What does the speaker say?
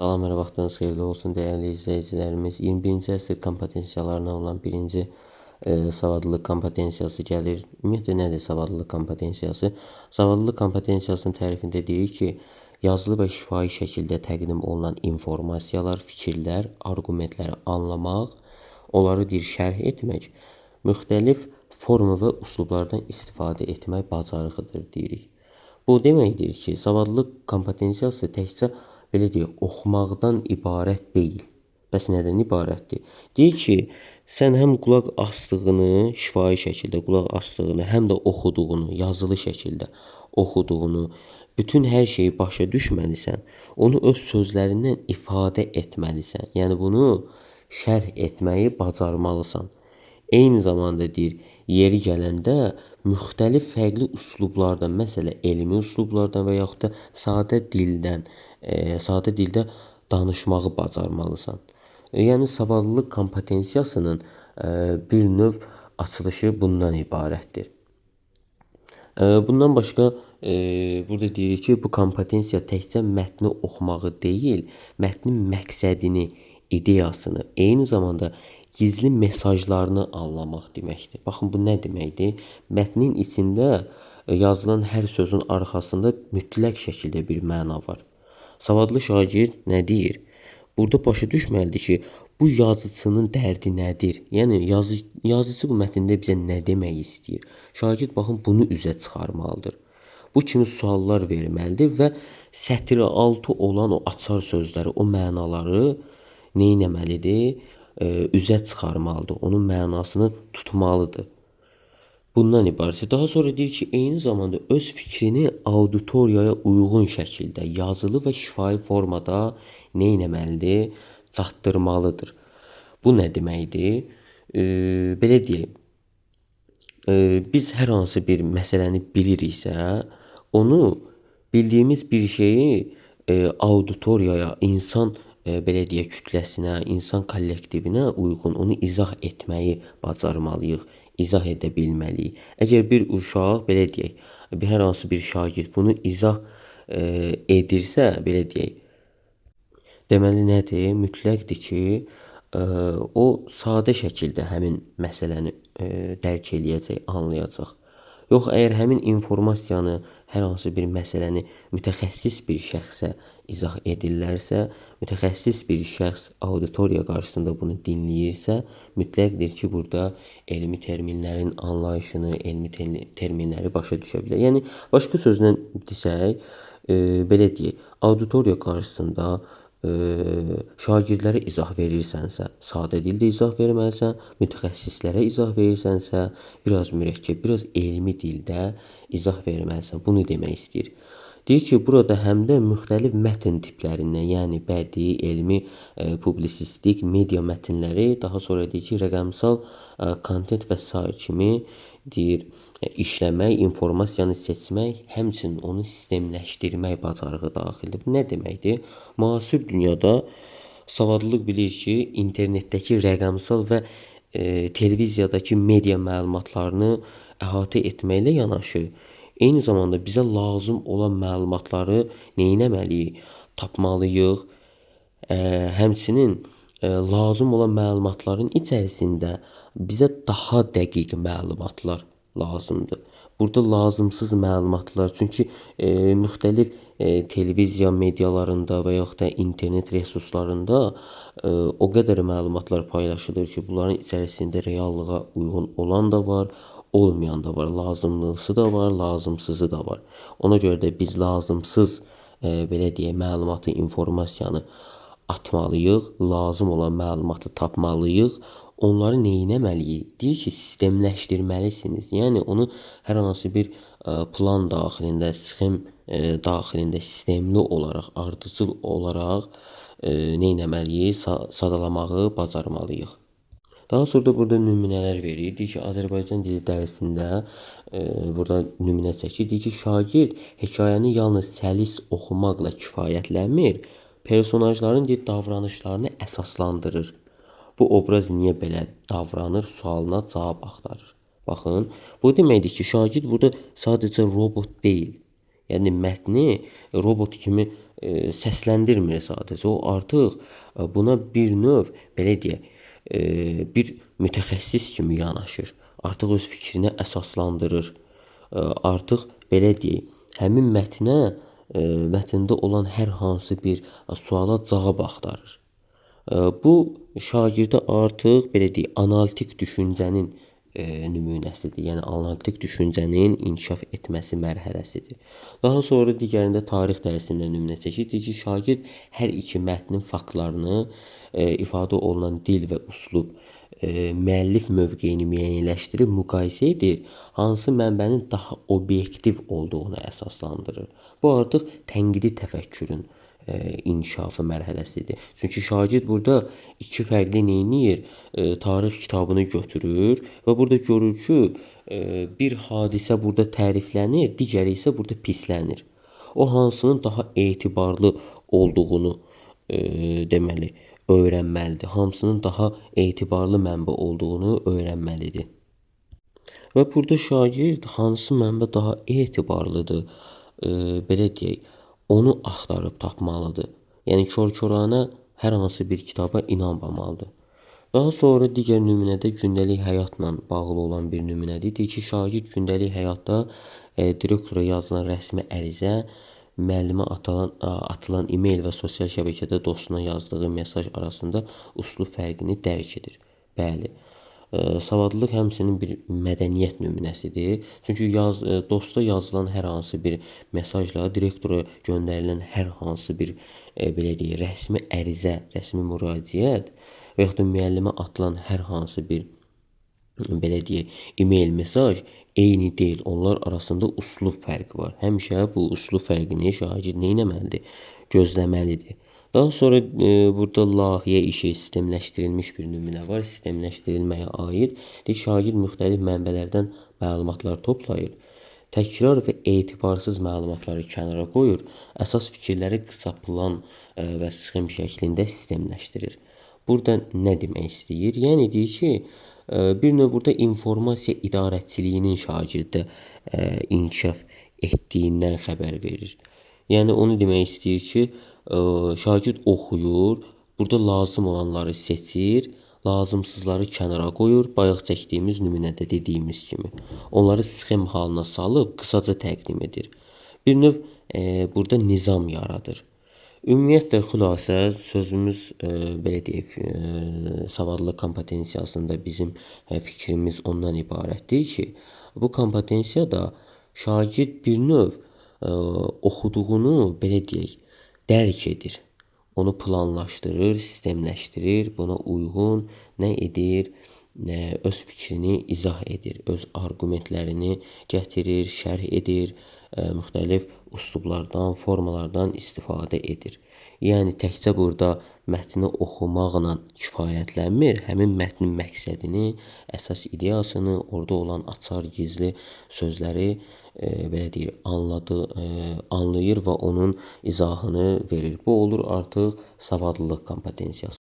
Salam, hər vaxtınız xeyirli olsun dəyərli izləyicilərimiz. 21-ci əsr kompetensiyalarına olan birinci savadlılıq kompetensiyası gəlir. Ümumiyyətlə nədir savadlılıq kompetensiyası? Savadlılıq kompetensiyasının tərifində deyir ki, yazılı və şifahi şəkildə təqdim olunan informasiyalar, fikirlər, arqumentləri anlamaq, onları şərh etmək, müxtəlif forma və üslublardan istifadə etmək bacarığıdır deyirik. Bu deməkdir ki, savadlılıq kompetensiyası təkcə belə deyək, oxumaqdan ibarət deyil. Bəs nədən ibarətdir? Deyir ki, sən həm qulaq asdığını, şifahi şəkildə qulaq asdığını, həm də oxuduğunu, yazılı şəkildə oxuduğunu, bütün hər şeyi başa düşməlisən. Onu öz sözlərindən ifadə etməlisən. Yəni bunu şərh etməyi bacarmalısan. Eyni zamanda deyir, yeri gələndə müxtəlif fərqli üslublardan, məsələn, elmi üslublardan və yaxud da sadə dildə danışmağı bacarmalısan. Yəni savadlılıq kompetensiyasının bir növ açılışı bundan ibarətdir. Bundan başqa burada deyir ki, bu kompetensiya təkcə mətni oxumağı deyil, mətnin məqsədini, ideyasını, eyni zamanda gizli mesajlarını anlamaq deməkdir. Baxın, bu nə deməkdir? Mətnin içində yazılan hər sözün arxasında mütləq şəkildə bir məna var. Savadlı şagird nə deyir? Burada başa düşməlidir ki, bu yazıcının dərdi nədir? Yəni yazıcı bu mətndə bizə nə demək istəyir? Şagird baxın bunu üzə çıxarmalıdır. Bu kimi suallar verməlidir və sətri altı olan o açar sözləri, o mənaları nə etməlidir? Üzə çıxarmalıdır. Onun mənasını tutmalıdır. Bundan ibarətdir. Daha sonra deyir ki, eyni zamanda öz fikrini auditoriyaya uyğun şəkildə yazılı və şifahi formada nə etməlidir? Çatdırmalıdır. Bu nə deməkdir? Belə deyək, biz hər hansı bir məsələni biliriksə, onu bildiyimiz bir şeyi auditoriyaya, insan belə deyək, kütləsinə, insan kollektivinə uyğun onu izah etməyi bacarmalıyıq, izah edə bilməliyik. Əgər bir uşaq, belə deyək, hər hansı bir şagird bunu izah edirsə, belə deyək, deməli nədir? Mütləqdir ki, o sadə şəkildə həmin məsələni dərk eləyəcək, anlayacaq. Yox, əgər həmin informasiyanı, hər hansı bir məsələni mütəxəssis bir şəxsə izah edirlərsə, mütəxəssis bir şəxs auditoriya qarşısında bunu dinləyirsə, mütləqdir ki, burada elmi terminlərin anlayışını, elmi terminləri başa düşə bilər. Yəni, başqa sözlə desək, belə deyək, auditoriya qarşısında şagirdlərə izah verirsənsə, sadə dildə izah verməlisən, mütəxəssislərə izah verirsənsə, biraz mürəkkəb, biraz elmi dildə izah verməlisən. Bunu demək istəyir. Deyir ki, burada həm də müxtəlif mətn tiplərindən, yəni bədii, elmi, publisistik, media mətnləri, daha sonra deyir ki, rəqəmsal kontent və s. kimi deyir, işləmək, informasiyanı seçmək, həmçinin onu sistemləşdirmək bacarığı daxildir. Bu nə deməkdir? Müasir dünyada savadlılıq bilir ki, internetdəki rəqəmsal və televiziyadakı media məlumatlarını əhatə etməklə yanaşı, eyni zamanda bizə lazım olan məlumatları nə etməliyik? Tapmalıyıq. Həmçinin lazım olan məlumatların içərisində bizə daha dəqiq məlumatlar lazımdır. Burada lazımsız məlumatlar, çünki müxtəlif televiziya medialarında və yaxud da internet resurslarında o qədər məlumatlar paylaşılır ki, bunların içərisində reallığa uyğun olan da var, olmayan da var, lazımlısı da var, lazımsızı da var. Ona görə də biz lazımsız belə deyək, məlumatı, informasiyanı atmalıyıq, lazım olan məlumatı tapmalıyıq. Onları nə etməliyik? Deyir ki, sistemləşdirməlisiniz. Yəni onu hər hansı bir plan daxilində, sxem daxilində sistemli olaraq, ardıcıl olaraq nə etməliyik? Sadalamağı bacarmalıyıq. Daha sonra da burada nümunələr verir. Deyir ki, Azərbaycan dili dərsində burada nümunə çəkir. Deyir ki, şagird hekayəni yalnız səlis oxumaqla kifayətlənmir, personajların davranışlarını əsaslandırır. Bu obraz niyə belə davranır sualına cavab axtarır. Baxın, bu deməkdir ki, şagird burada sadəcə robot deyil. Yəni mətni robot kimi səsləndirmir sadəcə. O artıq buna bir növ belə deyək, bir mütəxəssis kimi yanaşır. Artıq öz fikrini əsaslandırır. Artıq belə deyək, həmin mətndə olan hər hansı bir suala cavab axtarır. Bu şagirdə artıq belə deyək, analitik düşüncənin nümunəsidir. Yəni analitik düşüncənin inkişaf etməsi mərhələsidir. Daha sonra digərində tarix dərsində nümunə çəkir. Deyir ki, şagird hər iki mətnin faktlarını, ifadə olunan dil və üslub, müəllif mövqeyini müəyyənləşdirib müqayisə edir, hansı mənbənin daha obyektiv olduğunu əsaslandırır. Bu artıq tənqidi təfəkkürün inkişafı mərhələsidir. Çünki şagird burada iki fərqli neyniyir? Tarix kitabını götürür və burada görür ki, bir hadisə burada təriflənir, digəri isə burada pislənir. O hansının daha etibarlı olduğunu deməli öyrənməlidir. Hamısının daha etibarlı mənbə olduğunu öyrənməlidir. Və burada şagird hansı mənbə daha etibarlıdır, belə deyək, onu axtarıb tapmalıdır. Yəni kor-koranə hər hansı bir kitaba inanmamalıdır. Daha sonra digər nümunədə gündəlik həyatla bağlı olan bir nümunədir. Deyir ki, şagird gündəlik həyatda direktora yazılan rəsmi ərizə, müəllimə atılan e-mail və sosial şəbəkədə dostuna yazdığı mesaj arasında üslub fərqini dərk edir. Bəli. Savadlılıq həmçinin bir mədəniyyət nümunəsidir. Çünki dosta yazılan hər hansı bir mesajla direktora göndərilən hər hansı bir belə deyək, rəsmi ərizə, rəsmi müraciət və yaxud da müəllimə atılan hər hansı bir belə deyək, e-mail mesaj eyni deyil. Onlar arasında üslub fərqi var. Həmişə bu üslub fərqini şagird nə etməlidir? Gözləməlidir. Daha sonra burada layihə işi sistemləşdirilmiş bir nümunə var. Sistemləşdirilməyə aid. Şagird müxtəlif mənbələrdən məlumatlar toplayır. Təkrar və etibarsız məlumatları kənara qoyur. Əsas fikirləri qısa plan və sxem şəklində sistemləşdirir. Burada nə demək istəyir? Yəni deyir ki, bir növ burada informasiya idarəçiliyinin şagirdə inkişaf etdiyindən xəbər verir. Yəni onu demək istəyir ki, şagird oxuyur, burada lazım olanları seçir, lazımsızları kənara qoyur, bayaq çəkdiyimiz nümunədə dediyimiz kimi. Onları sxem halına salıb qısaca təqdim edir. Bir növ burada nizam yaradır. Ümumiyyətlə xülasə sözümüz belə deyək, savadlılıq kompetensiyasında bizim fikrimiz ondan ibarətdir ki, bu kompetensiyada şagird bir növ oxuduğunu belə deyək, dərk edir. Onu planlaşdırır, sistemləşdirir, buna uyğun nə edir? Öz fikrini izah edir, öz arqumentlərini gətirir, şərh edir, müxtəlif üslublardan, formalardan istifadə edir. Yəni təkcə burada mətni oxumaqla kifayətlənmir, həmin mətnin məqsədini, əsas ideyasını, orada olan açar gizli sözləri belə deyir, anlayır və onun izahını verir. Bu olur artıq savadlılıq kompetensiyası.